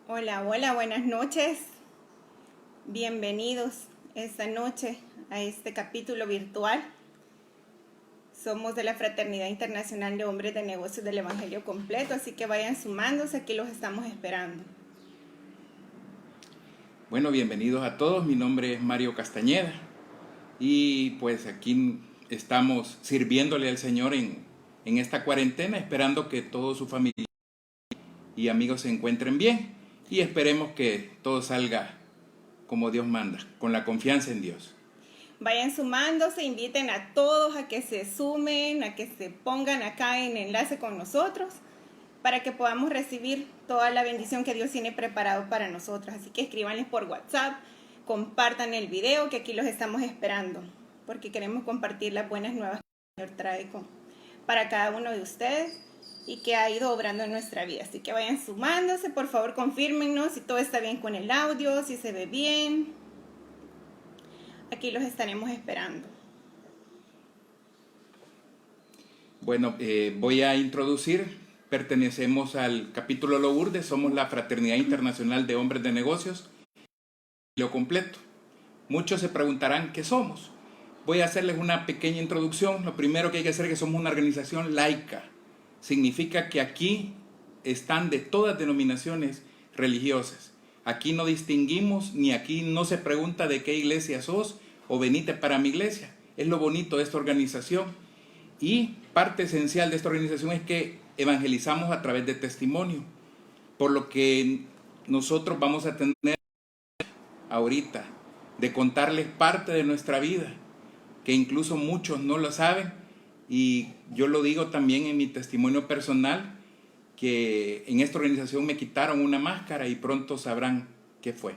Hola, hola, buenas noches. Bienvenidos esta noche a este capítulo virtual. Somos de la Fraternidad Internacional de Hombres de Negocios del Evangelio Completo, así que vayan sumándose, aquí los estamos esperando. Bueno, bienvenidos a todos, mi nombre es Mario Castañeda y pues aquí estamos sirviéndole al Señor en esta cuarentena, esperando que toda su familia y amigos se encuentren bien y esperemos que todo salga como Dios manda, con la confianza en Dios. Vayan sumándose, inviten a todos a que se sumen, a que se pongan acá en enlace con nosotros para que podamos recibir toda la bendición que Dios tiene preparado para nosotros. Así que escríbanles por WhatsApp, compartan el video, que aquí los estamos esperando, porque queremos compartir las buenas nuevas que el Señor trae para cada uno de ustedes y que ha ido obrando en nuestra vida. Así que vayan sumándose, por favor confírmenos si todo está bien con el audio, si se ve bien. Aquí los estaremos esperando. Bueno, voy a introducir, pertenecemos al capítulo Lourdes, somos la Fraternidad Internacional de Hombres de Negocios, lo completo. Muchos se preguntarán qué somos. Voy a hacerles una pequeña introducción. Lo primero que hay que hacer es que somos una organización laica. Significa que aquí están de todas denominaciones religiosas. Aquí no distinguimos, ni aquí no se pregunta de qué iglesia sos o venite para mi iglesia. Es lo bonito de esta organización. Y parte esencial de esta organización es que evangelizamos a través de testimonio. Por lo que nosotros vamos a tener ahorita de contarles parte de nuestra vida, que incluso muchos no lo saben, y yo lo digo también en mi testimonio personal, que en esta organización me quitaron una máscara y pronto sabrán qué fue.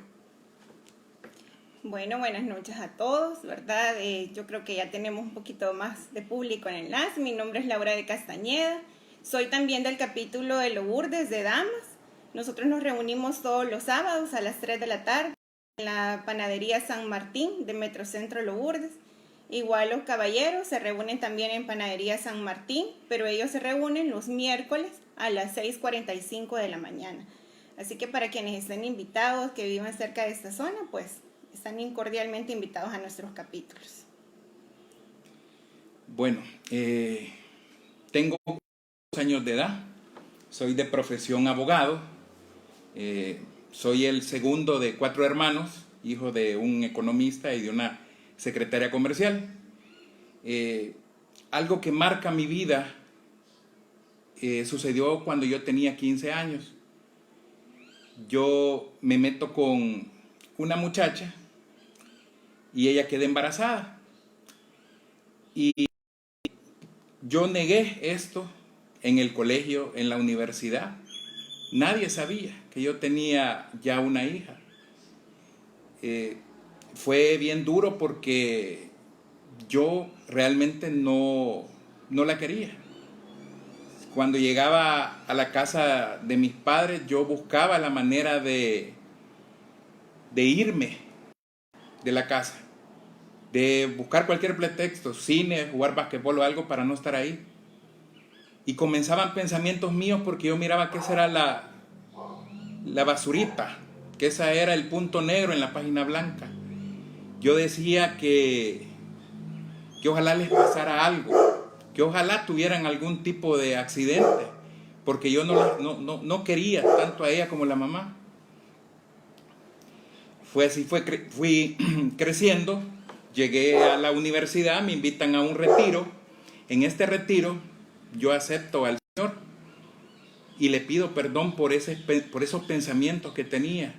Bueno, buenas noches a todos, ¿verdad? Yo creo que ya tenemos un poquito más de público en el enlace. Mi nombre es Laura de Castañeda, soy también del capítulo de Lourdes de Damas. Nosotros nos reunimos todos los sábados a las 3 de la tarde en la panadería San Martín de Metrocentro Lourdes. Igual los caballeros se reúnen también en panadería San Martín, pero ellos se reúnen los miércoles a las 6:45 de la mañana. Así que para quienes estén invitados, que vivan cerca de esta zona, pues están cordialmente invitados a nuestros capítulos. Bueno, tengo años de edad, soy de profesión abogado, soy el segundo de 4 hermanos, hijo de un economista y de una secretaria comercial. Algo que marca mi vida sucedió cuando yo tenía 15 años. Yo me meto con una muchacha y ella queda embarazada. Y yo negué esto en el colegio, en la universidad. Nadie sabía que yo tenía ya una hija. Fue bien duro porque yo realmente no la quería. Cuando llegaba a la casa de mis padres, yo buscaba la manera de irme de la casa, de buscar cualquier pretexto, cine, jugar basquetbol o algo para no estar ahí. Y comenzaban pensamientos míos porque yo miraba que esa era la basurita, que esa era el punto negro en la página blanca. Yo decía que ojalá les pasara algo, que ojalá tuvieran algún tipo de accidente, porque yo no quería tanto a ella como a la mamá. Fue así, fui creciendo, llegué a la universidad, me invitan a un retiro. En este retiro yo acepto al Señor y le pido perdón por esos pensamientos que tenía.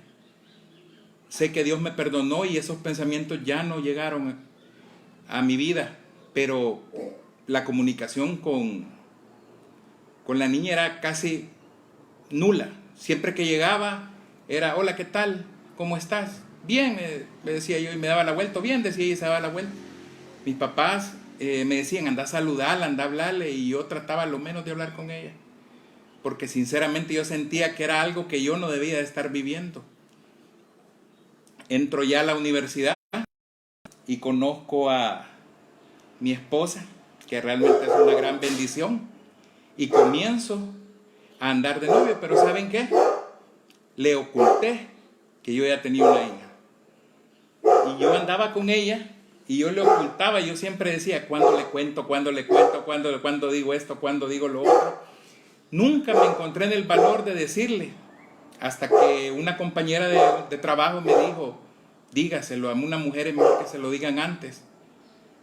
Sé que Dios me perdonó y esos pensamientos ya no llegaron a mi vida, pero la comunicación con la niña era casi nula. Siempre que llegaba era, hola, ¿qué tal? ¿Cómo estás? Bien, me decía yo, y me daba la vuelta. Bien, decía ella, y se daba la vuelta. Mis papás me decían, anda a saludarla, anda a hablarle, y yo trataba lo menos de hablar con ella, porque sinceramente yo sentía que era algo que yo no debía de estar viviendo. Entro ya a la universidad y conozco a mi esposa, que realmente es una gran bendición, y comienzo a andar de novio. Pero ¿saben qué? le oculté que yo ya tenía una hija. Y yo andaba con ella y yo le ocultaba. Yo siempre decía, ¿cuándo le cuento? ¿Cuándo le cuento? ¿Cuándo digo esto? ¿Cuándo digo lo otro? Nunca me encontré en el valor de decirle. Hasta que una compañera de trabajo me dijo, dígaselo, a una mujer es mejor que se lo digan antes.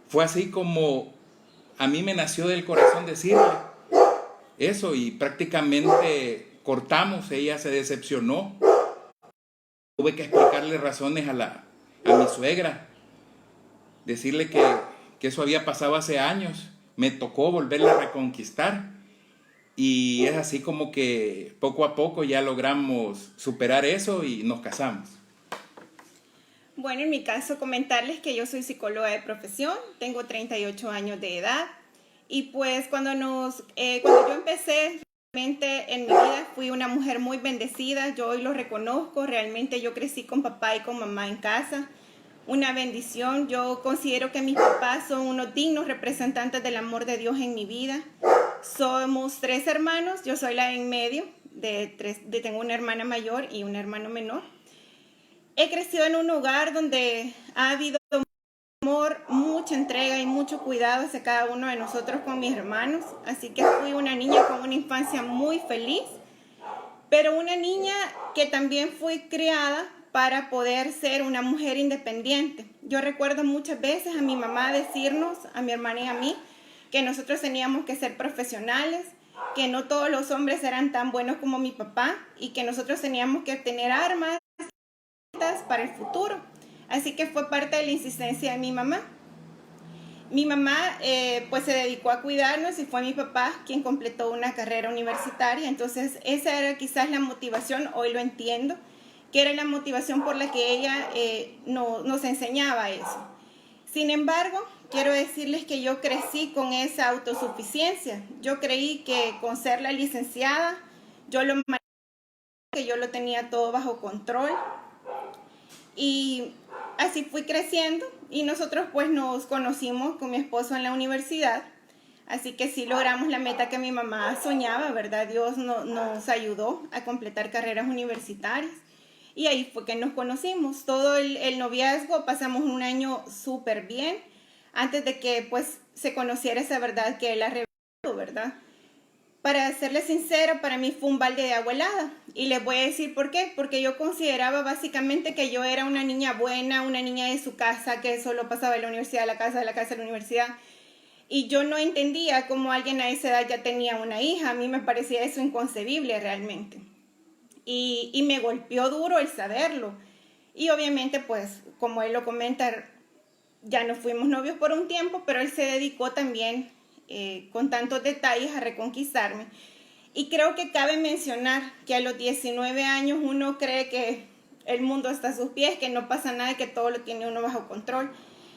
Fue así como a mí me nació del corazón decirle eso y prácticamente cortamos. Ella se decepcionó. Tuve que explicarle razones a mi suegra, decirle que eso había pasado hace años. Me tocó volverla a reconquistar. Y es así como que poco a poco ya logramos superar eso y nos casamos. Bueno, en mi caso comentarles que yo soy psicóloga de profesión, tengo 38 años de edad y pues cuando yo empecé realmente en mi vida fui una mujer muy bendecida, yo hoy lo reconozco, realmente yo crecí con papá y con mamá en casa, una bendición. Yo considero que mis papás son unos dignos representantes del amor de Dios en mi vida. Somos 3 hermanos, yo soy la de en medio, tengo una hermana mayor y un hermano menor. He crecido en un hogar donde ha habido amor, mucha entrega y mucho cuidado hacia cada uno de nosotros con mis hermanos. Así que fui una niña con una infancia muy feliz, pero una niña que también fui criada para poder ser una mujer independiente. Yo recuerdo muchas veces a mi mamá decirnos, a mi hermana y a mí, que nosotros teníamos que ser profesionales, que no todos los hombres eran tan buenos como mi papá y que nosotros teníamos que tener armas para el futuro. Así que fue parte de la insistencia de mi mamá. Mi mamá pues se dedicó a cuidarnos y fue mi papá quien completó una carrera universitaria. Entonces esa era quizás la motivación, hoy lo entiendo, que era la motivación por la que ella nos enseñaba eso. Sin embargo, quiero decirles que yo crecí con esa autosuficiencia. Yo creí que con ser la licenciada, que yo lo tenía todo bajo control. Y así fui creciendo y nosotros pues nos conocimos con mi esposo en la universidad. Así que sí logramos la meta que mi mamá soñaba, ¿verdad? Dios nos ayudó a completar carreras universitarias. Y ahí fue que nos conocimos. Todo el noviazgo, pasamos un año súper bien, antes de que pues se conociera esa verdad que él ha revelado, ¿verdad? Para serles sincera, para mí fue un balde de agua helada. Y les voy a decir por qué. Porque yo consideraba básicamente que yo era una niña buena, una niña de su casa, que solo pasaba de la universidad a la casa, de la casa a la universidad. Y yo no entendía cómo alguien a esa edad ya tenía una hija. A mí me parecía eso inconcebible realmente. Y me golpeó duro el saberlo. Y obviamente, pues, como él lo comenta, ya no fuimos novios por un tiempo, pero él se dedicó también con tantos detalles a reconquistarme. Y creo que cabe mencionar que a los 19 años uno cree que el mundo está a sus pies, que no pasa nada y que todo lo tiene uno bajo control.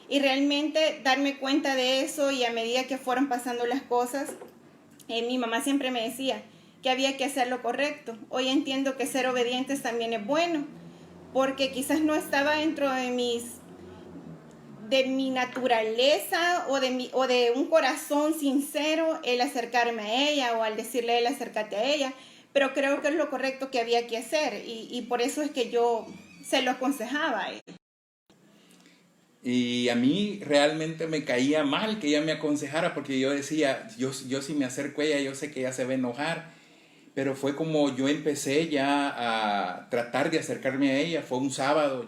Y realmente darme cuenta de eso y a medida que fueron pasando las cosas, mi mamá siempre me decía que había que hacer lo correcto. Hoy entiendo que ser obedientes también es bueno, porque quizás no estaba dentro de mi naturaleza o de un corazón sincero el acercarme a ella o al decirle a él acércate a ella, pero creo que es lo correcto que había que hacer y por eso es que yo se lo aconsejaba a él. Y a mí realmente me caía mal que ella me aconsejara porque yo decía, yo si me acerco a ella, yo sé que ella se va a enojar. Pero fue como yo empecé ya a tratar de acercarme a ella. Fue un sábado,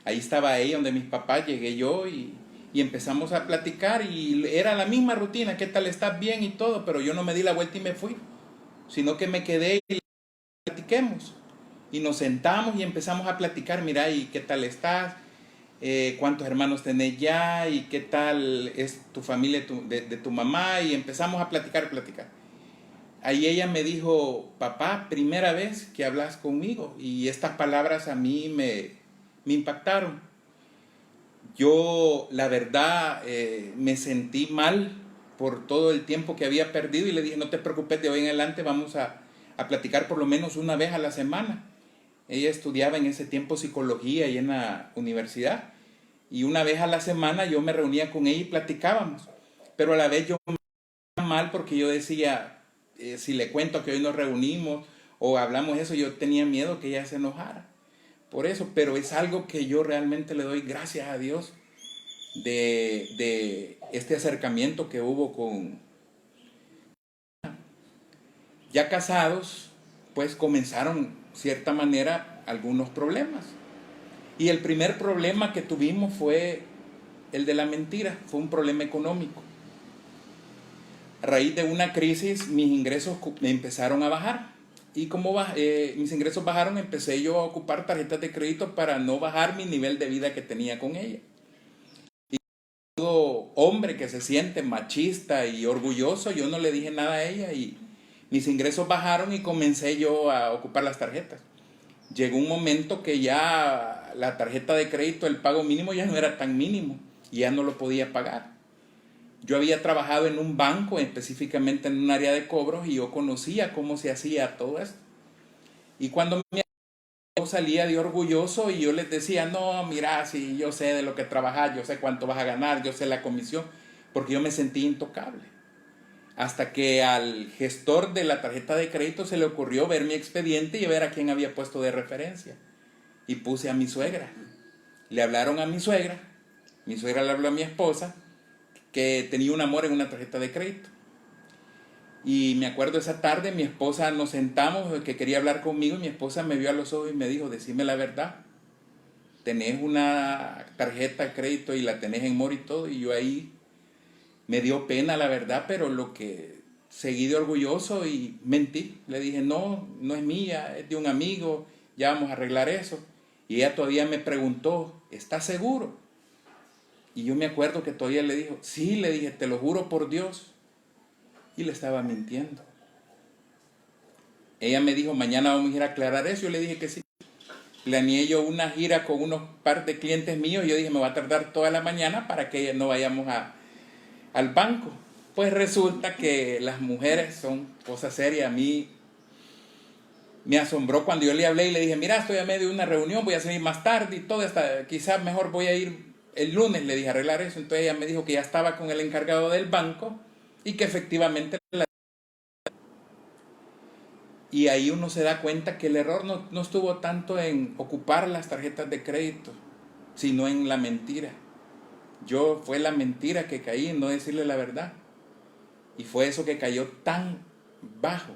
ahí estaba ella donde mis papás, llegué yo y empezamos a platicar y era la misma rutina, ¿qué tal estás? Bien y todo, pero yo no me di la vuelta y me fui, sino que me quedé y platiquemos. Y nos sentamos y empezamos a platicar, mira, ¿y qué tal estás? ¿Cuántos hermanos tenés ya? ¿Y qué tal es tu familia de tu mamá? Y empezamos a platicar. Ahí ella me dijo, papá, primera vez que hablas conmigo. Y estas palabras a mí me impactaron. Yo, la verdad, me sentí mal por todo el tiempo que había perdido y le dije, no te preocupes, de hoy en adelante vamos a platicar por lo menos una vez a la semana. Ella estudiaba en ese tiempo psicología y en la universidad. Y una vez a la semana yo me reunía con ella y platicábamos. Pero a la vez yo me sentía mal porque yo decía, si le cuento que hoy nos reunimos o hablamos eso, yo tenía miedo que ella se enojara por eso, pero es algo que yo realmente le doy gracias a Dios de este acercamiento que hubo con... Ya casados, pues comenzaron, cierta manera, algunos problemas. Y el primer problema que tuvimos fue el de la mentira, fue un problema económico. A raíz de una crisis, mis ingresos me empezaron a bajar. Y como mis ingresos bajaron, empecé yo a ocupar tarjetas de crédito para no bajar mi nivel de vida que tenía con ella. Y todo hombre que se siente machista y orgulloso, yo no le dije nada a ella y mis ingresos bajaron y comencé yo a ocupar las tarjetas. Llegó un momento que ya la tarjeta de crédito, el pago mínimo ya no era tan mínimo y ya no lo podía pagar. Yo había trabajado en un banco, específicamente en un área de cobros, y yo conocía cómo se hacía todo esto. Y cuando yo salía de orgulloso y yo les decía, no, mira, si yo sé de lo que trabajas, yo sé cuánto vas a ganar, yo sé la comisión, porque yo me sentí intocable. Hasta que al gestor de la tarjeta de crédito se le ocurrió ver mi expediente y ver a quién había puesto de referencia. Y puse a mi suegra. Le hablaron a mi suegra le habló a mi esposa, que tenía un amor en una tarjeta de crédito. Y me acuerdo esa tarde, mi esposa, nos sentamos, que quería hablar conmigo, y mi esposa me vio a los ojos y me dijo, decime la verdad, tenés una tarjeta de crédito y la tenés en Mori y todo. Y yo ahí me dio pena, la verdad, pero lo que seguí de orgulloso y mentí. Le dije, no, no es mía, es de un amigo, ya vamos a arreglar eso. Y ella todavía me preguntó, ¿estás seguro? Y yo me acuerdo que todavía le dijo, sí, le dije, te lo juro por Dios. Y le estaba mintiendo. Ella me dijo, mañana vamos a ir a aclarar eso. Yo le dije que sí. Planeé yo una gira con unos par de clientes míos. Yo dije, me va a tardar toda la mañana para que no vayamos al banco. Pues resulta que las mujeres son cosas serias. A mí me asombró cuando yo le hablé y le dije, mira, estoy a medio de una reunión, voy a salir más tarde y todo, quizás mejor voy a ir el lunes, le dije, a arreglar eso. Entonces ella me dijo que ya estaba con el encargado del banco y que efectivamente... Y ahí uno se da cuenta que el error no estuvo tanto en ocupar las tarjetas de crédito, sino en la mentira. Fue la mentira que caí en no decirle la verdad. Y fue eso que cayó tan bajo.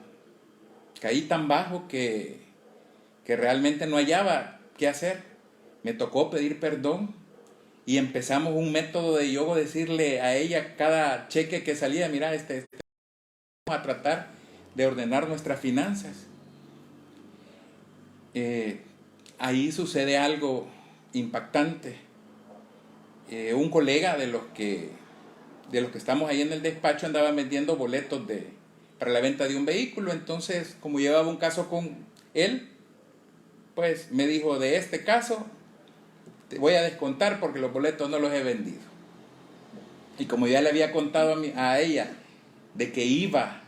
Caí tan bajo que realmente no hallaba qué hacer. Me tocó pedir perdón y empezamos un método de yoga, decirle a ella cada cheque que salía, mira, vamos a tratar de ordenar nuestras finanzas. Ahí sucede algo impactante. Un colega de los que estamos ahí en el despacho andaba vendiendo boletos para la venta de un vehículo. Entonces, como llevaba un caso con él, pues me dijo, de este caso te voy a descontar porque los boletos no los he vendido. Y como ya le había contado a ella de que iba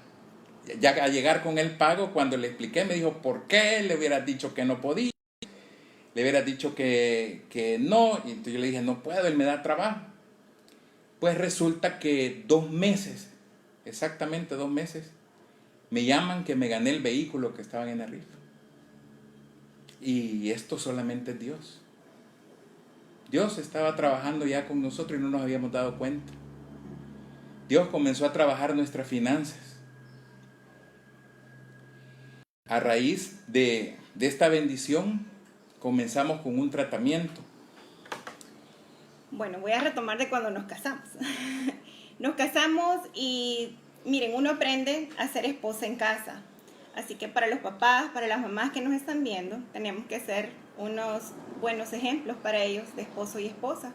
ya a llegar con el pago, cuando le expliqué me dijo, ¿por qué? Le hubieras dicho que no podía, le hubieras dicho que no. Y entonces yo le dije, no puedo, él me da trabajo. Pues resulta que 2 meses, exactamente 2 meses, me llaman que me gané el vehículo que estaban en el rifa. Y esto solamente es Dios. Dios estaba trabajando ya con nosotros y no nos habíamos dado cuenta. Dios comenzó a trabajar nuestras finanzas. A raíz de esta bendición, comenzamos con un tratamiento. Bueno, voy a retomar de cuando nos casamos. Nos casamos y miren, uno aprende a ser esposa en casa. Así que para los papás, para las mamás que nos están viendo, tenemos que ser unos buenos ejemplos para ellos de esposo y esposa.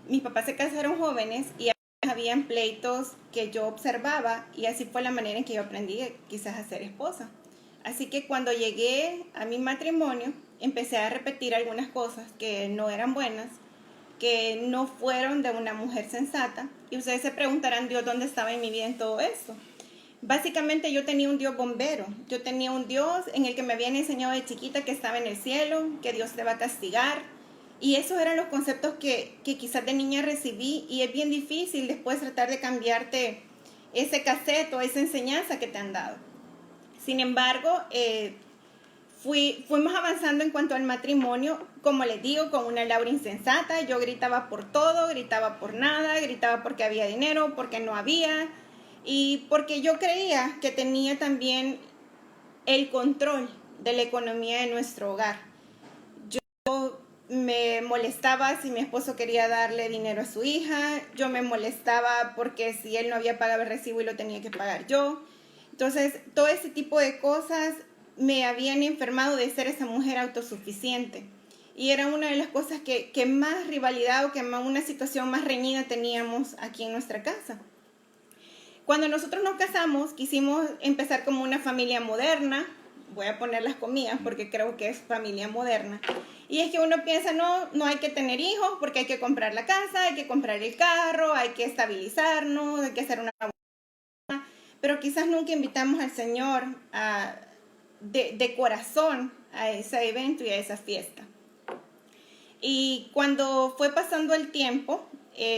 Mis papás se casaron jóvenes y habían pleitos que yo observaba y así fue la manera en que yo aprendí quizás a ser esposa. Así que cuando llegué a mi matrimonio, empecé a repetir algunas cosas que no eran buenas, que no fueron de una mujer sensata. Y ustedes se preguntarán, Dios, ¿dónde estaba en mi vida en todo esto? Básicamente yo tenía un Dios bombero. Yo tenía un Dios en el que me habían enseñado de chiquita que estaba en el cielo, que Dios te va a castigar. Y esos eran los conceptos que quizás de niña recibí, y es bien difícil después tratar de cambiarte ese cassette o esa enseñanza que te han dado. Sin embargo, fuimos avanzando en cuanto al matrimonio, como les digo, con una Laura insensata. Yo gritaba por todo, gritaba por nada, gritaba porque había dinero, porque no había, y porque yo creía que tenía también el control de la economía de nuestro hogar. Yo me molestaba si mi esposo quería darle dinero a su hija, yo me molestaba porque si él no había pagado el recibo y lo tenía que pagar yo. Entonces, todo ese tipo de cosas me habían enfermado de ser esa mujer autosuficiente. Y era una de las cosas que más rivalidad o que una situación más reñida teníamos aquí en nuestra casa. Cuando nosotros nos casamos, quisimos empezar como una familia moderna. Voy a poner las comillas porque creo que es familia moderna. Y es que uno piensa, no hay que tener hijos porque hay que comprar la casa, hay que comprar el carro, hay que estabilizarnos, hay que hacer una... Pero quizás nunca invitamos al Señor de corazón a ese evento y a esa fiesta. Y cuando fue pasando el tiempo,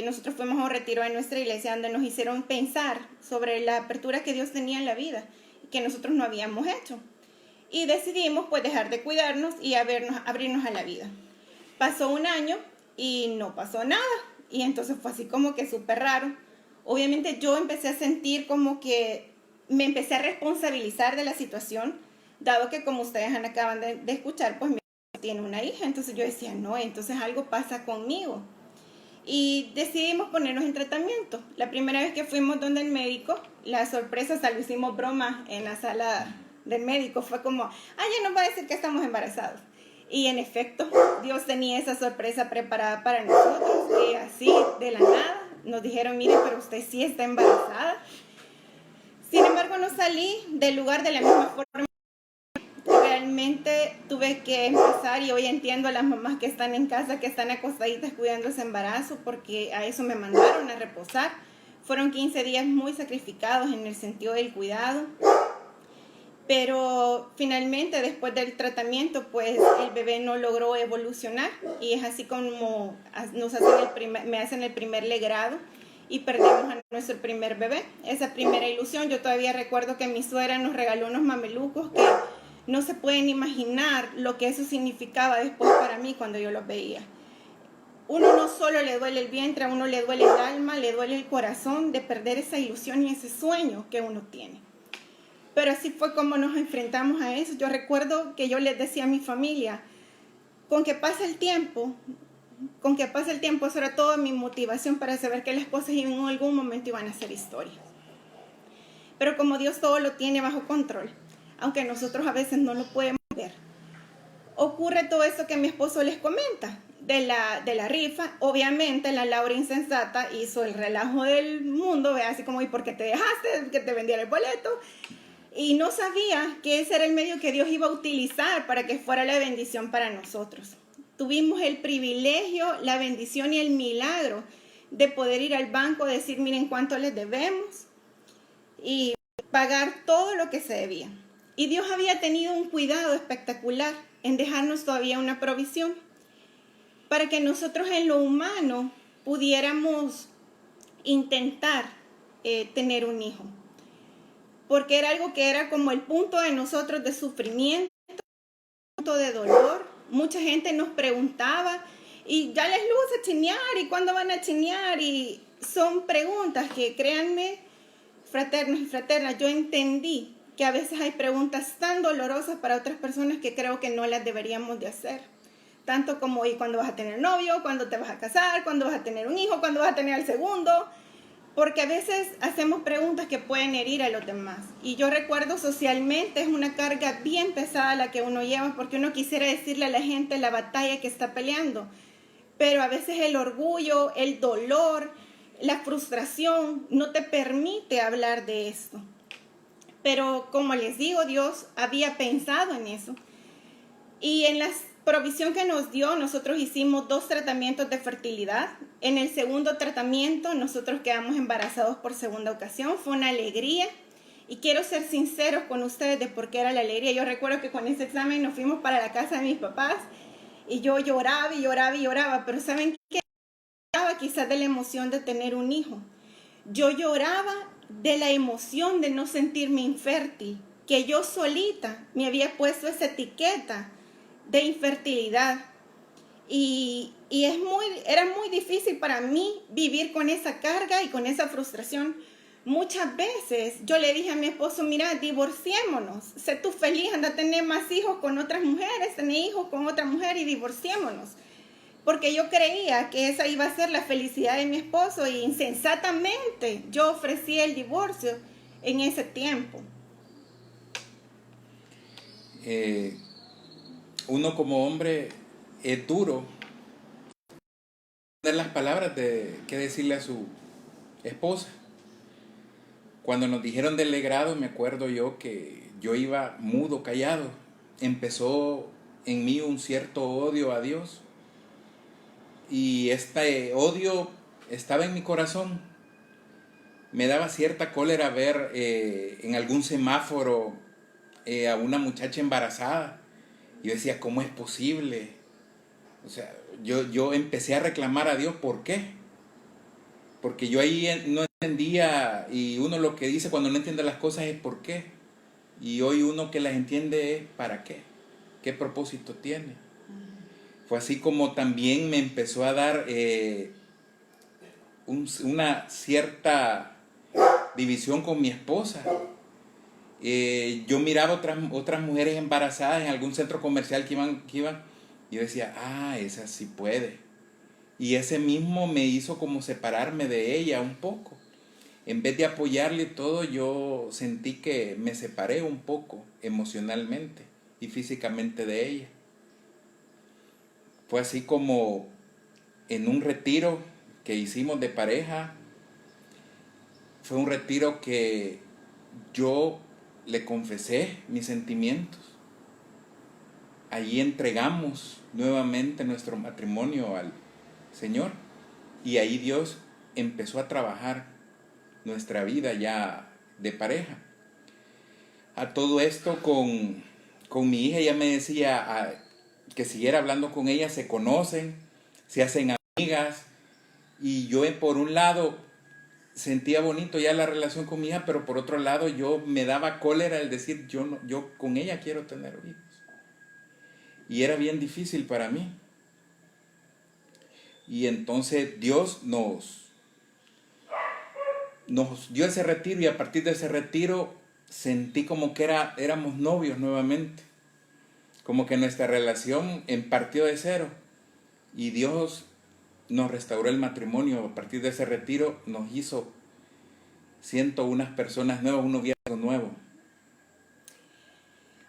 nosotros fuimos a un retiro de nuestra iglesia donde nos hicieron pensar sobre la apertura que Dios tenía en la vida, que nosotros no habíamos hecho. Y decidimos pues dejar de cuidarnos y abrirnos a la vida. Pasó un año y no pasó nada. Y entonces fue así como que súper raro. Obviamente yo empecé a sentir como que me empecé a responsabilizar de la situación, dado que como ustedes acaban de escuchar, pues mi hijo tiene una hija. Entonces yo decía, no, entonces algo pasa conmigo. Y decidimos ponernos en tratamiento. La primera vez que fuimos donde el médico, la sorpresa, hasta lo hicimos broma en la sala del médico, fue como, ya nos va a decir que estamos embarazados. Y en efecto, Dios tenía esa sorpresa preparada para nosotros, y así, de la nada, nos dijeron, mire, pero usted sí está embarazada. Sin embargo, no salí del lugar de la misma forma. Realmente tuve que empezar, y hoy entiendo a las mamás que están en casa, que están acostaditas cuidando ese embarazo, porque a eso me mandaron a reposar. Fueron 15 días muy sacrificados en el sentido del cuidado. Pero finalmente, después del tratamiento, pues el bebé no logró evolucionar, y es así como me hacen el primer legrado y perdemos a nuestro primer bebé. Esa primera ilusión, yo todavía recuerdo que mi suegra nos regaló unos mamelucos que no se pueden imaginar lo que eso significaba después para mí cuando yo los veía. Uno no solo le duele el vientre, a uno le duele el alma, le duele el corazón de perder esa ilusión y ese sueño que uno tiene. Pero así fue como nos enfrentamos a eso. Yo recuerdo que yo les decía a mi familia, con que pase el tiempo, eso era toda mi motivación para saber que las cosas en algún momento iban a ser historias. Pero como Dios todo lo tiene bajo control, aunque nosotros a veces no lo podemos ver, ocurre todo eso que mi esposo les comenta de la rifa. Obviamente la Laura insensata hizo el relajo del mundo, así como, ¿y por qué te dejaste que te vendiera el boleto? Y no sabía que ese era el medio que Dios iba a utilizar para que fuera la bendición para nosotros. Tuvimos el privilegio, la bendición y el milagro de poder ir al banco, decir, miren cuánto les debemos, y pagar todo lo que se debía. Y Dios había tenido un cuidado espectacular en dejarnos todavía una provisión para que nosotros en lo humano pudiéramos intentar tener un hijo. Porque era algo que era como el punto de nosotros de sufrimiento, punto de dolor. Mucha gente nos preguntaba, y ya les luce a chinear, y cuándo van a chinear, y son preguntas que, créanme, fraternos y fraternas, yo entendí que a veces hay preguntas tan dolorosas para otras personas que creo que no las deberíamos de hacer. Tanto como, ¿y cuándo vas a tener novio? ¿Cuándo te vas a casar? ¿Cuándo vas a tener un hijo? ¿Cuándo vas a tener el segundo? Porque a veces hacemos preguntas que pueden herir a los demás. Y yo recuerdo, socialmente es una carga bien pesada la que uno lleva, porque uno quisiera decirle a la gente la batalla que está peleando. Pero a veces el orgullo, el dolor, la frustración no te permite hablar de esto. Pero como les digo, Dios había pensado en eso. Y en la provisión que nos dio, nosotros hicimos 2 tratamientos de fertilidad. En el segundo tratamiento, nosotros quedamos embarazados por segunda ocasión. Fue una alegría. Y quiero ser sinceros con ustedes de por qué era la alegría. Yo recuerdo que con ese examen nos fuimos para la casa de mis papás. Y yo lloraba y lloraba y lloraba. Pero ¿saben qué? Lloraba quizás de la emoción de tener un hijo. Yo lloraba de la emoción de no sentirme infértil, que yo solita me había puesto esa etiqueta de infertilidad. Y era muy difícil para mí vivir con esa carga y con esa frustración. Muchas veces yo le dije a mi esposo, mira, divorciémonos, sé tú feliz, anda a tener más hijos con otras mujeres, tener hijos con otra mujer y divorciémonos. Porque yo creía que esa iba a ser la felicidad de mi esposo y insensatamente yo ofrecí el divorcio en ese tiempo. Uno como hombre es duro tener las palabras de qué decirle a su esposa. Cuando nos dijeron del legrado, me acuerdo yo que yo iba mudo, callado. Empezó en mí un cierto odio a Dios. Y este odio estaba en mi corazón. Me daba cierta cólera ver en algún semáforo a una muchacha embarazada. Yo decía, ¿cómo es posible? O sea, yo empecé a reclamar a Dios, ¿por qué? Porque yo ahí no entendía, y uno lo que dice cuando no entiende las cosas es ¿por qué? Y hoy uno que las entiende es ¿para qué? ¿Qué propósito tiene? Fue así como también me empezó a dar una cierta división con mi esposa. Yo miraba otras mujeres embarazadas en algún centro comercial que iban, y yo decía, esa sí puede. Y ese mismo me hizo como separarme de ella un poco. En vez de apoyarle todo, yo sentí que me separé un poco emocionalmente y físicamente de ella. Fue así como en un retiro que hicimos de pareja. Fue un retiro que yo le confesé mis sentimientos. Allí entregamos nuevamente nuestro matrimonio al Señor. Y ahí Dios empezó a trabajar nuestra vida ya de pareja. A todo esto con mi hija, ella me decía que siguiera hablando con ella, se conocen, se hacen amigas. Y yo por un lado sentía bonito ya la relación con mi hija, pero por otro lado yo me daba cólera el decir yo con ella quiero tener hijos. Y era bien difícil para mí. Y entonces Dios nos dio ese retiro, y a partir de ese retiro sentí como que éramos novios nuevamente. Como que nuestra relación partió de cero. Y Dios nos restauró el matrimonio. A partir de ese retiro nos hizo unas personas nuevas, un noviazgo nuevo.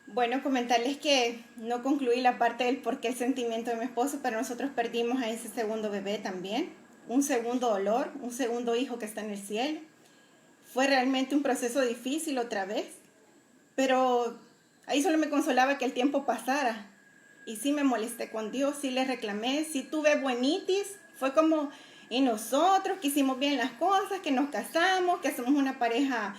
Bueno, comentarles que no concluí la parte del por qué el sentimiento de mi esposo, pero nosotros perdimos a ese segundo bebé también, un segundo dolor, un segundo hijo que está en el cielo. Fue realmente un proceso difícil otra vez, pero ahí solo me consolaba que el tiempo pasara. Y sí me molesté con Dios, sí le reclamé, sí tuve buenitis, fue como, y nosotros que hicimos bien las cosas, que nos casamos, que somos una pareja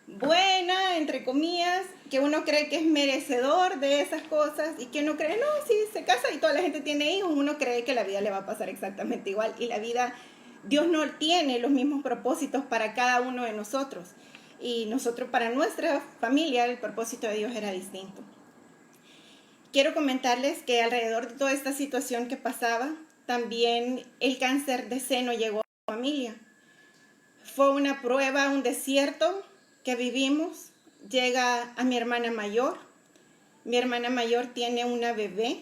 buena, entre comillas, que uno cree que es merecedor de esas cosas y que uno cree, no, si se casa y toda la gente tiene hijos, uno cree que la vida le va a pasar exactamente igual, y la vida, Dios no tiene los mismos propósitos para cada uno de nosotros, y nosotros, para nuestra familia, el propósito de Dios era distinto. Quiero comentarles que alrededor de toda esta situación que pasaba, también el cáncer de seno llegó a mi familia. Fue una prueba, un desierto que vivimos. Llega a mi hermana mayor. Mi hermana mayor tiene una bebé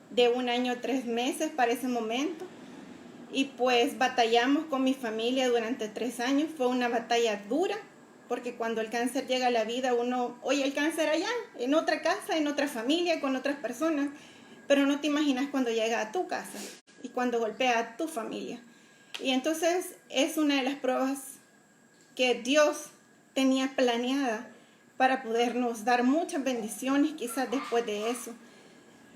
de 1 año 3 meses para ese momento. Y pues batallamos con mi familia durante 3 años. Fue una batalla dura, porque cuando el cáncer llega a la vida, uno oye el cáncer allá, en otra casa, en otra familia, con otras personas, pero no te imaginas cuando llega a tu casa y cuando golpea a tu familia. Y entonces es una de las pruebas que Dios tenía planeada para podernos dar muchas bendiciones quizás después de eso,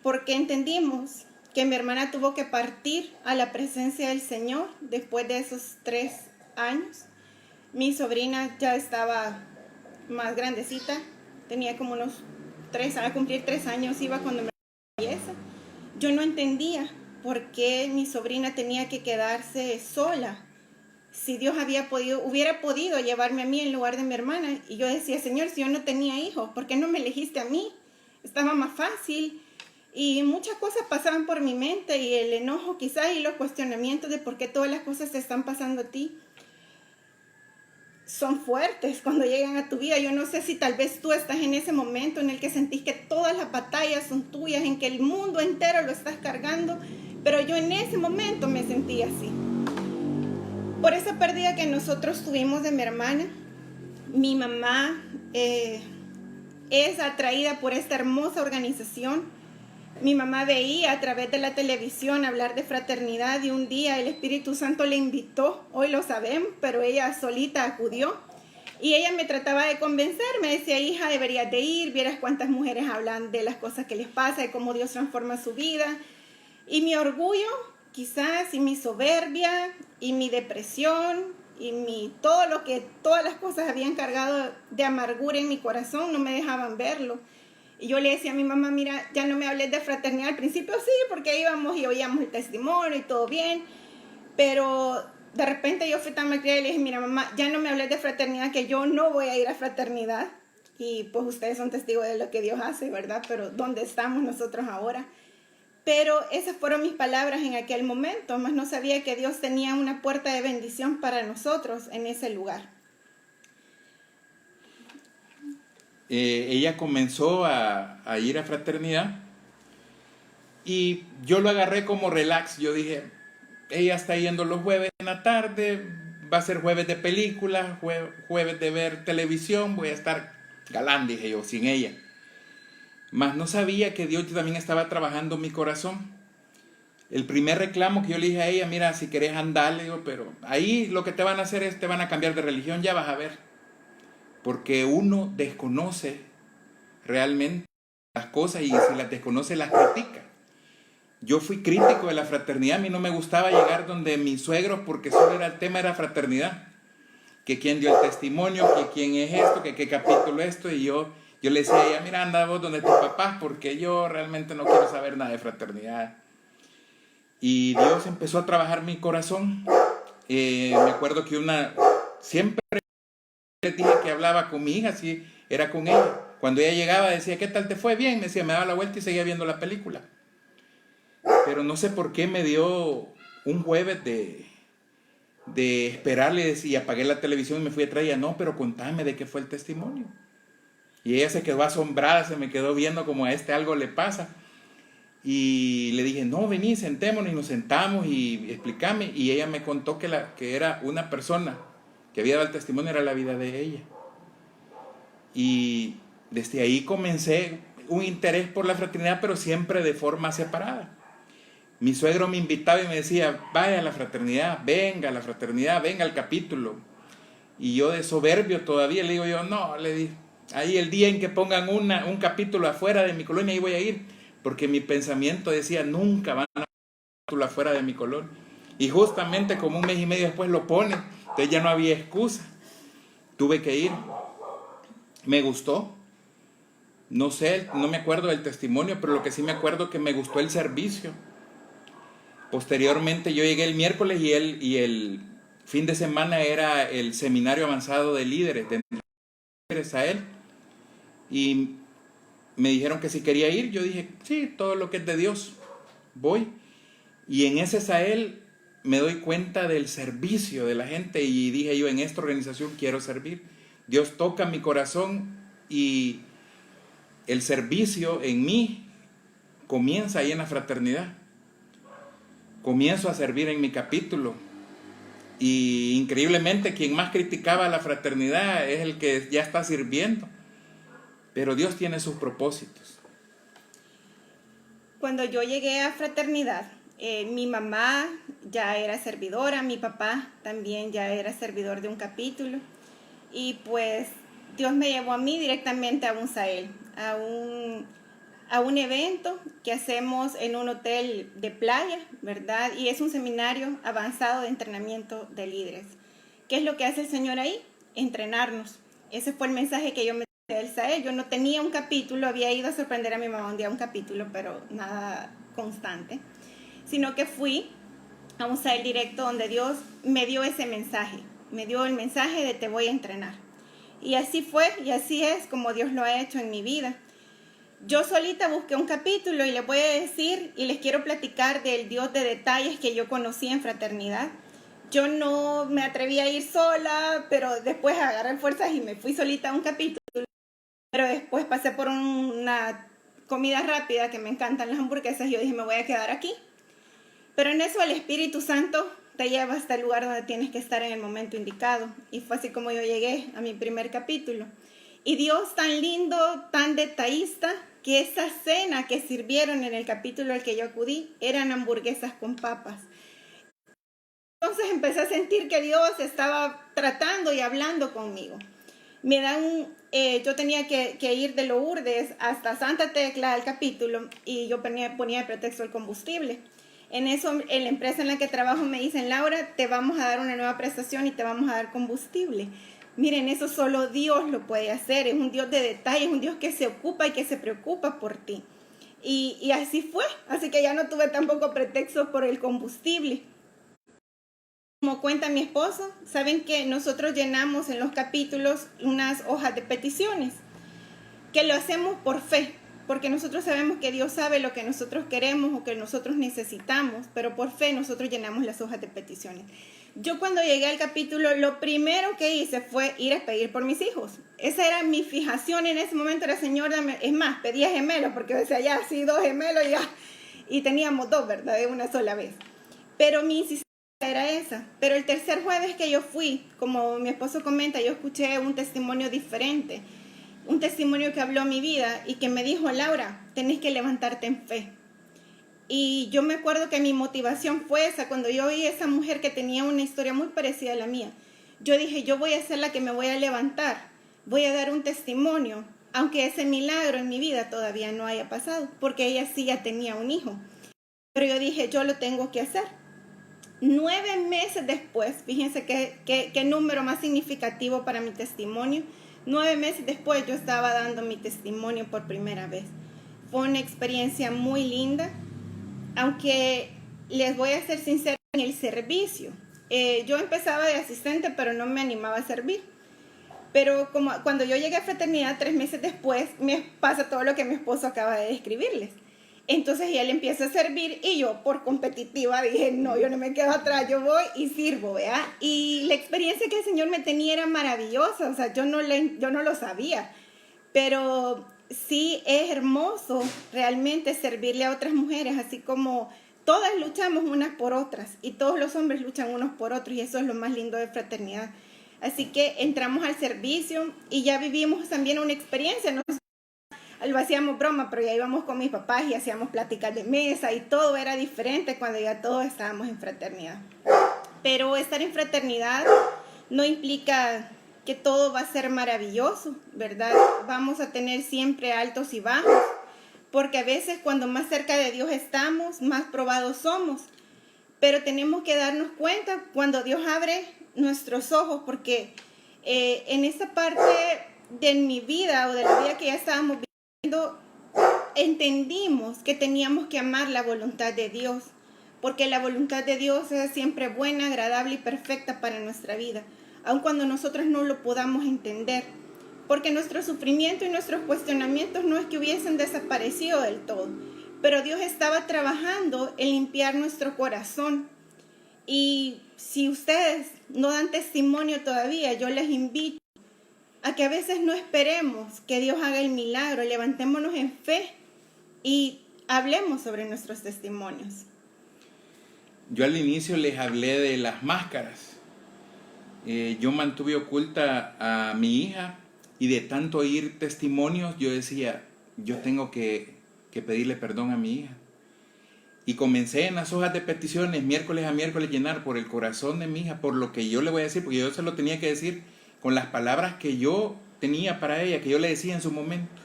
porque entendimos que mi hermana tuvo que partir a la presencia del Señor después de esos 3 años. Mi sobrina ya estaba más grandecita, tenía como unos 3, a cumplir 3 años, iba cuando me fallece. Yo no entendía por qué mi sobrina tenía que quedarse sola si Dios hubiera podido llevarme a mí en lugar de mi hermana. Y yo decía, Señor, si yo no tenía hijos, ¿por qué no me elegiste a mí? Estaba más fácil. Y muchas cosas pasaban por mi mente, y el enojo quizás, y los cuestionamientos de por qué todas las cosas te están pasando a ti son fuertes cuando llegan a tu vida. Yo no sé si tal vez tú estás en ese momento en el que sentís que todas las batallas son tuyas, en que el mundo entero lo estás cargando, pero yo en ese momento me sentí así. Por esa pérdida que nosotros tuvimos de mi hermana, mi mamá es atraída por esta hermosa organización. Mi mamá veía a través de la televisión hablar de fraternidad, y un día el Espíritu Santo le invitó, hoy lo sabemos, pero ella solita acudió. Y ella me trataba de convencer, me decía, hija, deberías de ir, vieras cuántas mujeres hablan de las cosas que les pasa, de cómo Dios transforma su vida. Y mi orgullo, quizás, y mi soberbia, y mi depresión, y todas las cosas habían cargado de amargura en mi corazón, no me dejaban verlo. Y yo le decía a mi mamá, mira, ya no me hables de fraternidad. Al principio sí, porque íbamos y oíamos el testimonio y todo bien, pero de repente yo fui tan malcriada y le dije, mira mamá, ya no me hables de fraternidad, que yo no voy a ir a fraternidad. Y pues ustedes son testigos de lo que Dios hace, ¿verdad? Pero ¿dónde estamos nosotros ahora? Pero esas fueron mis palabras en aquel momento, más no sabía que Dios tenía una puerta de bendición para nosotros en ese lugar. Ella comenzó a ir a fraternidad y yo lo agarré como relax. Yo dije, ella está yendo los jueves en la tarde, va a ser jueves de películas, jueves de ver televisión, voy a estar galán, dije yo, sin ella. Mas no sabía que Dios también estaba trabajando en mi corazón. El primer reclamo que yo le dije a ella, mira, si querés andar, le digo, pero ahí lo que te van a hacer es, te van a cambiar de religión, ya vas a ver. Porque uno desconoce realmente las cosas, y si las desconoce las critica. Yo fui crítico de la fraternidad, a mí no me gustaba llegar donde mis suegros porque solo el tema era fraternidad. Que quién dio el testimonio, que quién es esto, que qué capítulo esto, y yo le decía a ella, mira, anda vos donde tus papás, porque yo realmente no quiero saber nada de fraternidad. Y Dios empezó a trabajar mi corazón. Me acuerdo que siempre les dije que hablaba con mi hija, sí, era con ella. Cuando ella llegaba decía, ¿qué tal te fue? Bien, me decía, me daba la vuelta y seguía viendo la película. Pero no sé por qué me dio un jueves de esperarle, y apagué la televisión y me fui atrás. Y ella, no, pero contame de qué fue el testimonio. Y ella se quedó asombrada, se me quedó viendo como a algo le pasa. Y le dije, no, vení, sentémonos, y nos sentamos y explícame. Y ella me contó que era una persona que había dado el testimonio, era la vida de ella. Y desde ahí comencé un interés por la fraternidad, pero siempre de forma separada. Mi suegro me invitaba y me decía, vaya a la fraternidad, venga al capítulo. Y yo, de soberbio todavía, le digo yo, no, le dije, ahí el día en que pongan un capítulo afuera de mi colonia, ahí voy a ir. Porque mi pensamiento decía, nunca van a poner un capítulo afuera de mi colonia. Y justamente como un mes y medio después lo ponen, entonces ya no había excusa. Tuve que ir. Me gustó. No sé, no me acuerdo del testimonio, pero lo que sí me acuerdo es que me gustó el servicio. Posteriormente yo llegué el miércoles y el fin de semana era el seminario avanzado de líderes, a él. Y me dijeron que si quería ir, yo dije, sí, todo lo que es de Dios, voy. Y en ese Sahel me doy cuenta del servicio de la gente, y dije yo, en esta organización quiero servir. Dios toca mi corazón y el servicio en mí comienza ahí en la fraternidad. Comienzo a servir en mi capítulo. Y increíblemente quien más criticaba a la fraternidad es el que ya está sirviendo. Pero Dios tiene sus propósitos. Cuando yo llegué a fraternidad, mi mamá ya era servidora, mi papá también ya era servidor de un capítulo. Y pues Dios me llevó a mí directamente a un Sahel, a un evento que hacemos en un hotel de playa, ¿verdad? Y es un seminario avanzado de entrenamiento de líderes. ¿Qué es lo que hace el Señor ahí? Entrenarnos. Ese fue el mensaje que yo me del Sahel. Yo no tenía un capítulo, había ido a sorprender a mi mamá un día un capítulo, pero nada constante, sino que fui Vamos a ir directo donde Dios me dio ese mensaje. Me dio el mensaje de te voy a entrenar. Y así fue y así es como Dios lo ha hecho en mi vida. Yo solita busqué un capítulo y les voy a decir y les quiero platicar del Dios de detalles que yo conocí en Fraternidad. Yo no me atreví a ir sola, pero después agarré fuerzas y me fui solita a un capítulo. Pero después pasé por una comida rápida, que me encantan las hamburguesas, y yo dije, me voy a quedar aquí. Pero en eso el Espíritu Santo te lleva hasta el lugar donde tienes que estar en el momento indicado. Y fue así como yo llegué a mi primer capítulo. Y Dios tan lindo, tan detallista, que esa cena que sirvieron en el capítulo al que yo acudí eran hamburguesas con papas. Entonces empecé a sentir que Dios estaba tratando y hablando conmigo. Yo tenía que ir de Lourdes hasta Santa Tecla al capítulo y yo ponía de pretexto el combustible. En eso, en la empresa en la que trabajo me dicen, Laura, te vamos a dar una nueva prestación y te vamos a dar combustible. Miren, eso solo Dios lo puede hacer. Es un Dios de detalles, un Dios que se ocupa y que se preocupa por ti. Y así fue. Así que ya no tuve tampoco pretexto por el combustible. Como cuenta mi esposo, saben que nosotros llenamos en los capítulos unas hojas de peticiones, que lo hacemos por fe, porque nosotros sabemos que Dios sabe lo que nosotros queremos o que nosotros necesitamos, pero por fe nosotros llenamos las hojas de peticiones. Yo cuando llegué al capítulo, lo primero que hice fue ir a pedir por mis hijos. Esa era mi fijación en ese momento, era Señor, es más, pedía gemelos, porque decía, ya, sí, 2 gemelos, ya, y teníamos 2, ¿verdad?, de una sola vez. Pero mi insistencia era esa. Pero el tercer jueves que yo fui, como mi esposo comenta, yo escuché un testimonio diferente, un testimonio que habló mi vida y que me dijo, Laura, tenés que levantarte en fe. Y yo me acuerdo que mi motivación fue esa, cuando yo vi a esa mujer que tenía una historia muy parecida a la mía. Yo dije, yo voy a ser la que me voy a levantar, voy a dar un testimonio, aunque ese milagro en mi vida todavía no haya pasado, porque ella sí ya tenía un hijo. Pero yo dije, yo lo tengo que hacer. 9 meses después, fíjense qué número más significativo para mi testimonio. 9 meses después yo estaba dando mi testimonio por primera vez. Fue una experiencia muy linda, aunque les voy a ser sincera en el servicio. Yo empezaba de asistente, pero no me animaba a servir. Pero cuando yo llegué a Fraternidad 3 meses después, me pasa todo lo que mi esposo acaba de describirles. Entonces él empieza a servir y yo por competitiva dije, no, yo no me quedo atrás, yo voy y sirvo, ¿verdad? Y la experiencia que el Señor me tenía era maravillosa, o sea, yo no lo sabía, pero sí es hermoso realmente servirle a otras mujeres, así como todas luchamos unas por otras y todos los hombres luchan unos por otros y eso es lo más lindo de Fraternidad. Así que entramos al servicio y ya vivimos también una experiencia, ¿no? Lo hacíamos broma, pero ya íbamos con mis papás y hacíamos pláticas de mesa y todo era diferente cuando ya todos estábamos en fraternidad. Pero estar en fraternidad no implica que todo va a ser maravilloso, ¿verdad? Vamos a tener siempre altos y bajos, porque a veces cuando más cerca de Dios estamos, más probados somos. Pero tenemos que darnos cuenta cuando Dios abre nuestros ojos, porque en esta parte de mi vida o de la vida que ya estábamos viviendo, entendimos que teníamos que amar la voluntad de Dios, porque la voluntad de Dios es siempre buena, agradable y perfecta para nuestra vida, aun cuando nosotros no lo podamos entender, porque nuestro sufrimiento y nuestros cuestionamientos no es que hubiesen desaparecido del todo, pero Dios estaba trabajando en limpiar nuestro corazón. Y si ustedes no dan testimonio todavía, yo les invito a que a veces no esperemos que Dios haga el milagro, levantémonos en fe y hablemos sobre nuestros testimonios. Yo al inicio les hablé de las máscaras. Yo mantuve oculta a mi hija y de tanto oír testimonios yo decía, yo tengo que pedirle perdón a mi hija. Y comencé en las hojas de peticiones miércoles a miércoles llenar por el corazón de mi hija, por lo que yo le voy a decir, porque yo se lo tenía que decir con las palabras que yo tenía para ella, que yo le decía en su momento.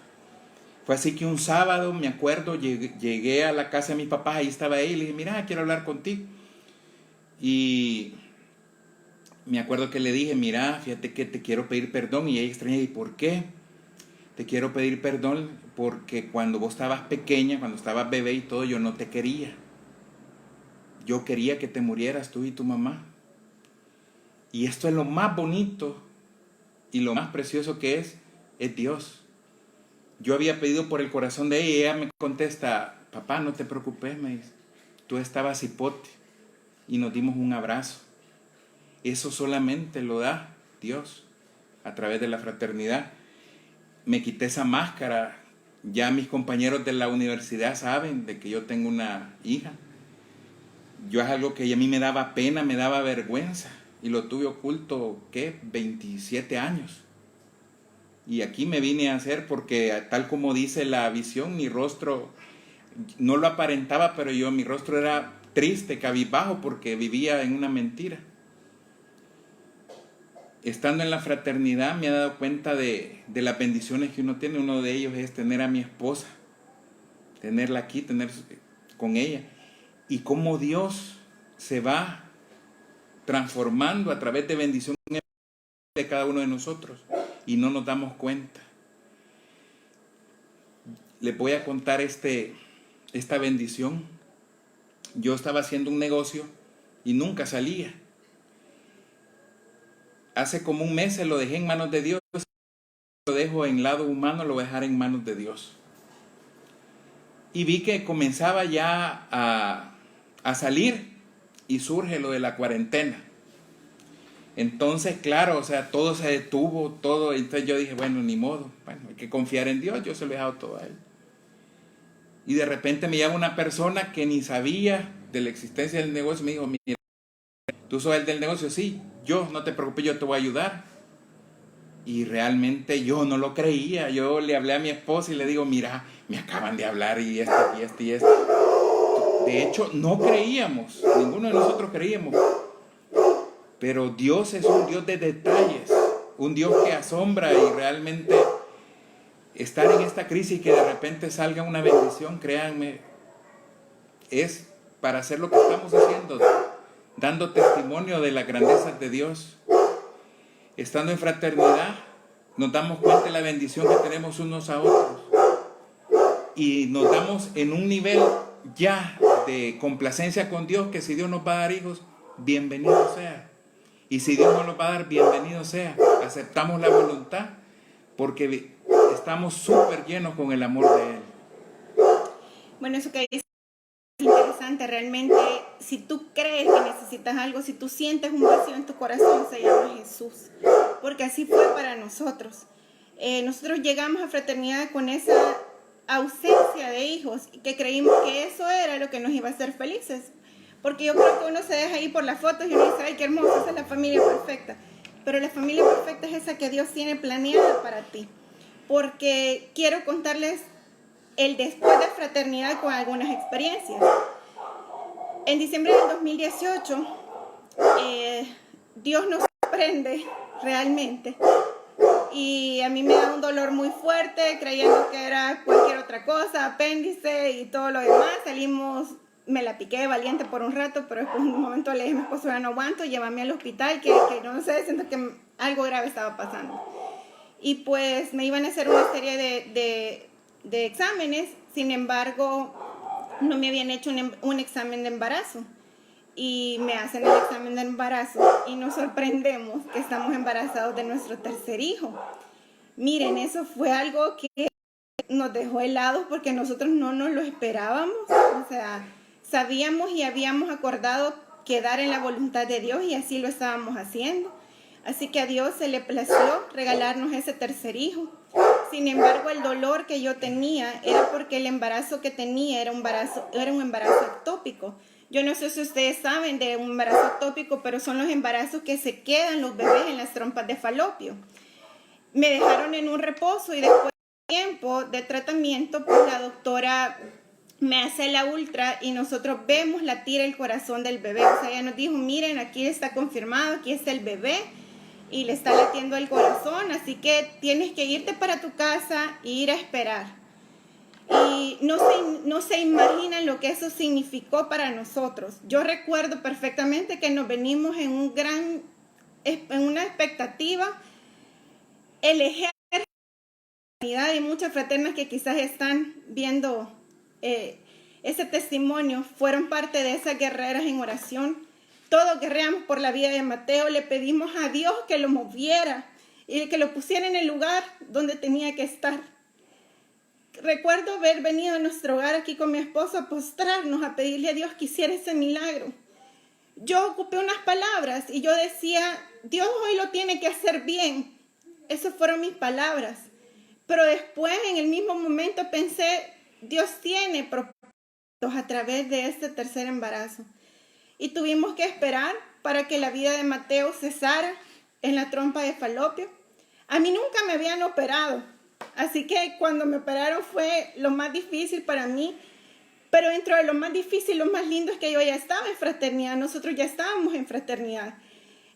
Fue así que un sábado, me acuerdo, llegué a la casa de mis papás, ahí estaba ella, y le dije, mira, quiero hablar contigo. Y me acuerdo que le dije, mira, fíjate que te quiero pedir perdón. Y ella extraña, ¿y por qué? Te quiero pedir perdón porque cuando vos estabas pequeña, cuando estabas bebé y todo, yo no te quería. yo quería que te murieras tú y tu mamá. Y esto es lo más bonito y lo más precioso que es Dios. Yo había pedido por el corazón de ella y ella me contesta, papá, no te preocupes, me dice, tú estabas hipote y nos dimos un abrazo. Eso solamente lo da Dios a través de la fraternidad. Me quité esa máscara. Ya mis compañeros de la universidad saben de que yo tengo una hija. Yo es algo que a mí me daba pena, me daba vergüenza. Y lo tuve oculto, ¿qué? 27 años. Y aquí me vine a hacer porque tal como dice la visión, mi rostro no lo aparentaba, pero mi rostro era triste, cabizbajo, porque vivía en una mentira. Estando en la fraternidad me he dado cuenta de las bendiciones que uno tiene. Uno de ellos es tener a mi esposa, tenerla aquí, tener con ella. Y cómo Dios se va transformando a través de bendición de cada uno de nosotros y no nos damos cuenta. Les voy a contar esta bendición. Yo estaba haciendo un negocio y nunca salía. Hace como un mes se lo dejé en manos de Dios. Lo dejo en lado humano, lo voy a dejar en manos de Dios. Y vi que comenzaba ya a salir y surge lo de la cuarentena. Entonces, claro, o sea, todo se detuvo, todo. Entonces yo dije, bueno, ni modo, bueno, hay que confiar en Dios, yo se lo he dejado todo a Él. Y de repente me llama una persona que ni sabía de la existencia del negocio, me dijo, mira, ¿tú sos el del negocio? Sí, yo, no te preocupes, yo te voy a ayudar. Y realmente yo no lo creía. Yo le hablé a mi esposa y le digo, mira, me acaban de hablar y esto. De hecho, no creíamos, ninguno de nosotros creíamos. Pero Dios es un Dios de detalles, un Dios que asombra, y realmente estar en esta crisis y que de repente salga una bendición, créanme, es para hacer lo que estamos haciendo, dando testimonio de las grandezas de Dios. Estando en fraternidad, nos damos cuenta de la bendición que tenemos unos a otros. Y nos damos en un nivel ya de complacencia con Dios, que si Dios nos va a dar hijos, bienvenido sea. Y si Dios nos los va a dar, bienvenido sea. Aceptamos la voluntad porque estamos súper llenos con el amor de Él. Bueno, eso que dices es interesante. Realmente, si tú crees que necesitas algo, si tú sientes un vacío en tu corazón, se llama Jesús. Porque así fue para nosotros. Nosotros llegamos a fraternidad con esa ausencia de hijos y que creímos que eso era lo que nos iba a hacer felices. Porque yo creo que uno se deja ir por las fotos y uno dice, ay, qué hermosa, esa es la familia perfecta. Pero la familia perfecta es esa que Dios tiene planeada para ti. Porque quiero contarles el después de fraternidad con algunas experiencias. En diciembre del 2018, Dios nos sorprende realmente. Y a mí me da un dolor muy fuerte, creyendo que era cualquier otra cosa, apéndice y todo lo demás. Salimos, me la piqué de valiente por un rato, pero después en un momento le dije a mi esposo, ya no aguanto, llévame al hospital, que no sé, siento que algo grave estaba pasando. Y pues me iban a hacer una serie de exámenes, sin embargo, no me habían hecho un examen de embarazo. Y me hacen el examen de embarazo y nos sorprendemos que estamos embarazados de nuestro tercer hijo. Miren, eso fue algo que nos dejó helados porque nosotros no nos lo esperábamos. O sea, sabíamos y habíamos acordado quedar en la voluntad de Dios y así lo estábamos haciendo. Así que a Dios se le plació regalarnos ese tercer hijo. Sin embargo, el dolor que yo tenía era porque el embarazo que tenía era un embarazo ectópico. Yo no sé si ustedes saben de un embarazo ectópico, pero son los embarazos que se quedan los bebés en las trompas de falopio. Me dejaron en un reposo y después de tiempo de tratamiento, pues la doctora me hace la ultra y nosotros vemos latir el corazón del bebé. O sea, ella nos dijo, miren, aquí está confirmado, aquí está el bebé y le está latiendo el corazón, así que tienes que irte para tu casa e ir a esperar. Y no se imaginan lo que eso significó para nosotros. Yo recuerdo perfectamente que nos venimos en una expectativa. El ejército y muchas fraternas que quizás están viendo ese testimonio, fueron parte de esas guerreras en oración. Todos guerreamos por la vida de Mateo, le pedimos a Dios que lo moviera y que lo pusiera en el lugar donde tenía que estar. Recuerdo haber venido a nuestro hogar aquí con mi esposo a postrarnos, a pedirle a Dios que hiciera ese milagro. Yo ocupé unas palabras y yo decía, Dios hoy lo tiene que hacer bien. Esas fueron mis palabras. Pero después, en el mismo momento, pensé, Dios tiene propósitos a través de este tercer embarazo. Y tuvimos que esperar para que la vida de Mateo cesara en la trompa de falopio. A mí nunca me habían operado, así que cuando me operaron fue lo más difícil para mí. Pero dentro de lo más difícil, lo más lindo es que yo ya estaba en fraternidad, nosotros ya estábamos en fraternidad.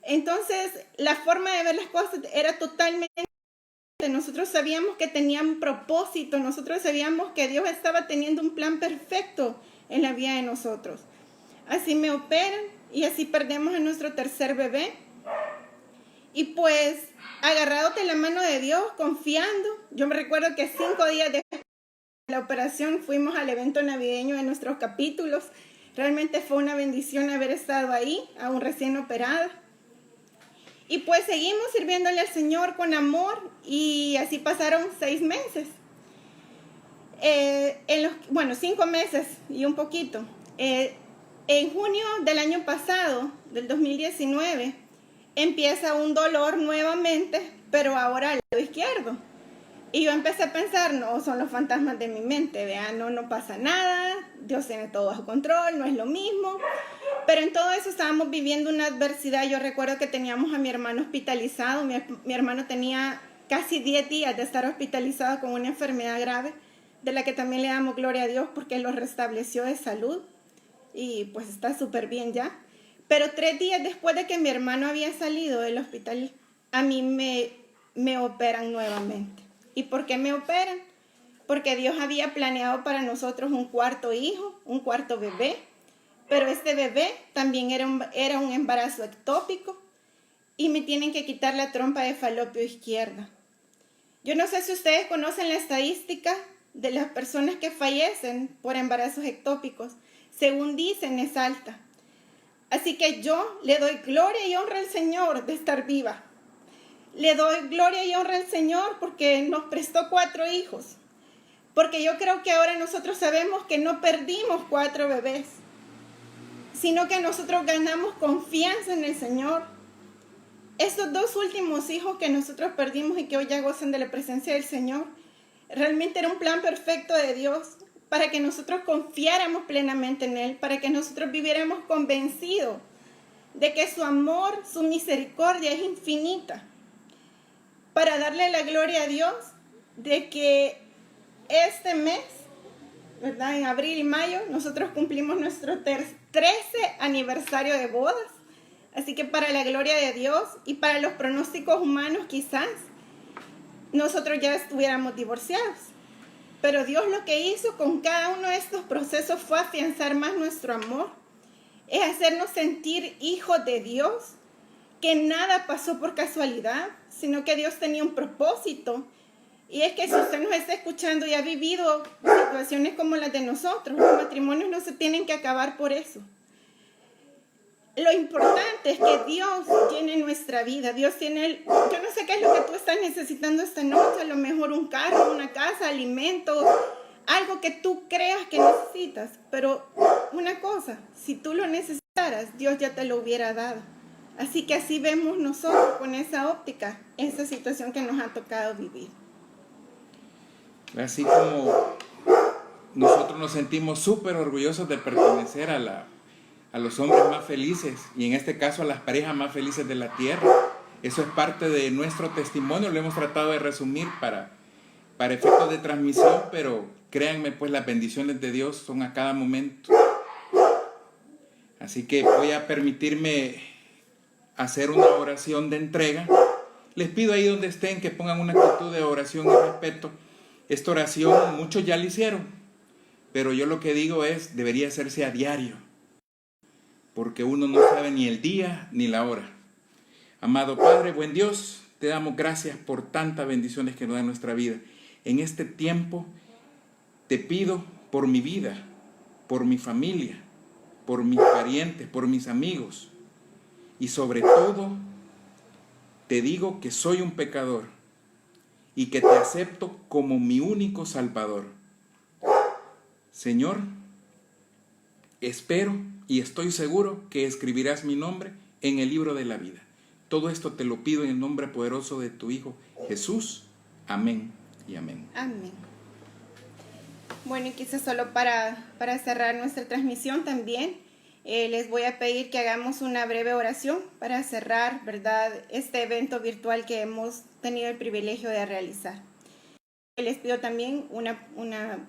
Entonces, la forma de ver las cosas era totalmente diferente. Nosotros sabíamos que tenía un propósito, nosotros sabíamos que Dios estaba teniendo un plan perfecto en la vida de nosotros. Así me operan y así perdemos a nuestro tercer bebé. Y pues, agarrados de la mano de Dios, confiando, yo me recuerdo que 5 días después la operación fuimos al evento navideño de nuestros capítulos. Realmente fue una bendición haber estado ahí, aún recién operada. Y pues seguimos sirviéndole al Señor con amor y así pasaron 6 meses. 5 meses y un poquito. En junio del año pasado, del 2019, empieza un dolor nuevamente, pero ahora al lado izquierdo. Y yo empecé a pensar, no, son los fantasmas de mi mente, vean, no pasa nada, Dios tiene todo bajo control, no es lo mismo. Pero en todo eso estábamos viviendo una adversidad. Yo recuerdo que teníamos a mi hermano hospitalizado, mi hermano tenía casi 10 días de estar hospitalizado con una enfermedad grave, de la que también le damos gloria a Dios porque Él lo restableció de salud y pues está súper bien ya. Pero 3 días después de que mi hermano había salido del hospital, a mí me operan nuevamente. ¿Y por qué me operan? Porque Dios había planeado para nosotros un cuarto hijo, un cuarto bebé, pero este bebé también era un embarazo ectópico y me tienen que quitar la trompa de falopio izquierda. Yo no sé si ustedes conocen la estadística de las personas que fallecen por embarazos ectópicos. Según dicen, es alta. Así que yo le doy gloria y honra al Señor de estar viva. Le doy gloria y honra al Señor porque nos prestó 4 hijos. Porque yo creo que ahora nosotros sabemos que no perdimos 4 bebés, sino que nosotros ganamos confianza en el Señor. Estos 2 últimos hijos que nosotros perdimos y que hoy ya gozan de la presencia del Señor, realmente era un plan perfecto de Dios para que nosotros confiáramos plenamente en Él, para que nosotros viviéramos convencidos de que su amor, su misericordia es infinita, para darle la gloria a Dios de que este mes, ¿verdad? En abril y mayo, nosotros cumplimos nuestro 13 aniversario de bodas. Así que para la gloria de Dios y para los pronósticos humanos quizás nosotros ya estuviéramos divorciados. Pero Dios lo que hizo con cada uno de estos procesos fue afianzar más nuestro amor. Es hacernos sentir hijos de Dios, que nada pasó por casualidad, sino que Dios tenía un propósito. Y es que si usted nos está escuchando y ha vivido situaciones como las de nosotros, los matrimonios no se tienen que acabar por eso. Lo importante es que Dios tiene nuestra vida. Dios tiene, yo no sé qué es lo que tú estás necesitando esta noche, a lo mejor un carro, una casa, alimentos, algo que tú creas que necesitas. Pero una cosa, si tú lo necesitaras, Dios ya te lo hubiera dado. Así que así vemos nosotros con esa óptica, esa situación que nos ha tocado vivir. Así como nosotros nos sentimos súper orgullosos de pertenecer a los hombres más felices y en este caso a las parejas más felices de la tierra. Eso es parte de nuestro testimonio, lo hemos tratado de resumir para efectos de transmisión, pero créanme, pues las bendiciones de Dios son a cada momento. Así que voy a permitirme hacer una oración de entrega. Les pido ahí donde estén que pongan una actitud de oración y respeto. Esta oración muchos ya la hicieron, pero yo lo que digo es, debería hacerse a diario, porque uno no sabe ni el día ni la hora. Amado Padre, buen Dios, te damos gracias por tantas bendiciones que nos da en nuestra vida. En este tiempo te pido por mi vida, por mi familia, por mis parientes, por mis amigos. Y sobre todo, te digo que soy un pecador y que te acepto como mi único Salvador. Señor, espero y estoy seguro que escribirás mi nombre en el libro de la vida. Todo esto te lo pido en el nombre poderoso de tu Hijo Jesús. Amén y amén. Amén. Bueno, y quizás solo para cerrar nuestra transmisión también, les voy a pedir que hagamos una breve oración para cerrar, ¿verdad?, este evento virtual que hemos tenido el privilegio de realizar. Les pido también una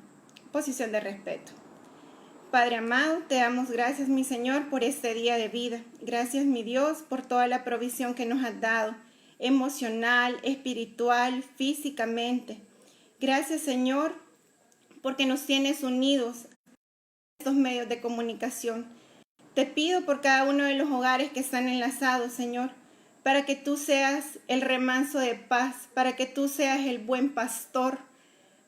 posición de respeto. Padre amado, te damos gracias, mi Señor, por este día de vida. Gracias, mi Dios, por toda la provisión que nos has dado, emocional, espiritual, físicamente. Gracias, Señor, porque nos tienes unidos a estos medios de comunicación. Te pido por cada uno de los hogares que están enlazados, Señor, para que tú seas el remanso de paz, para que tú seas el buen pastor.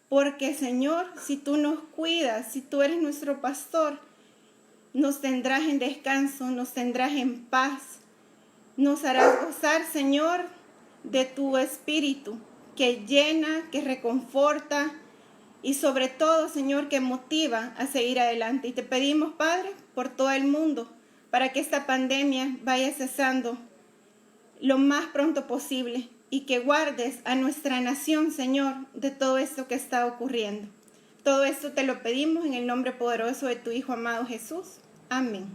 Porque, Señor, si tú nos cuidas, si tú eres nuestro pastor, nos tendrás en descanso, nos tendrás en paz. Nos harás gozar, Señor, de tu espíritu, que llena, que reconforta y sobre todo, Señor, que motiva a seguir adelante. Y te pedimos, Padre, por todo el mundo, para que esta pandemia vaya cesando lo más pronto posible y que guardes a nuestra nación, Señor, de todo esto que está ocurriendo. Todo esto te lo pedimos en el nombre poderoso de tu Hijo amado Jesús. Amén.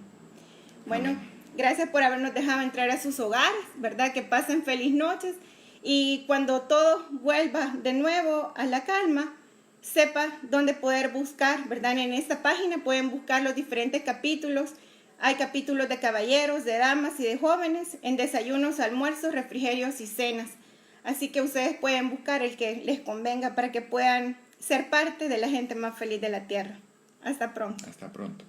Bueno, Amén. Gracias por habernos dejado entrar a sus hogares, ¿verdad? Que pasen feliz noches y cuando todo vuelva de nuevo a la calma, sepa dónde poder buscar, ¿verdad? En esta página pueden buscar los diferentes capítulos. Hay capítulos de caballeros, de damas y de jóvenes, en desayunos, almuerzos, refrigerios y cenas. Así que ustedes pueden buscar el que les convenga para que puedan ser parte de la gente más feliz de la tierra. Hasta pronto. Hasta pronto.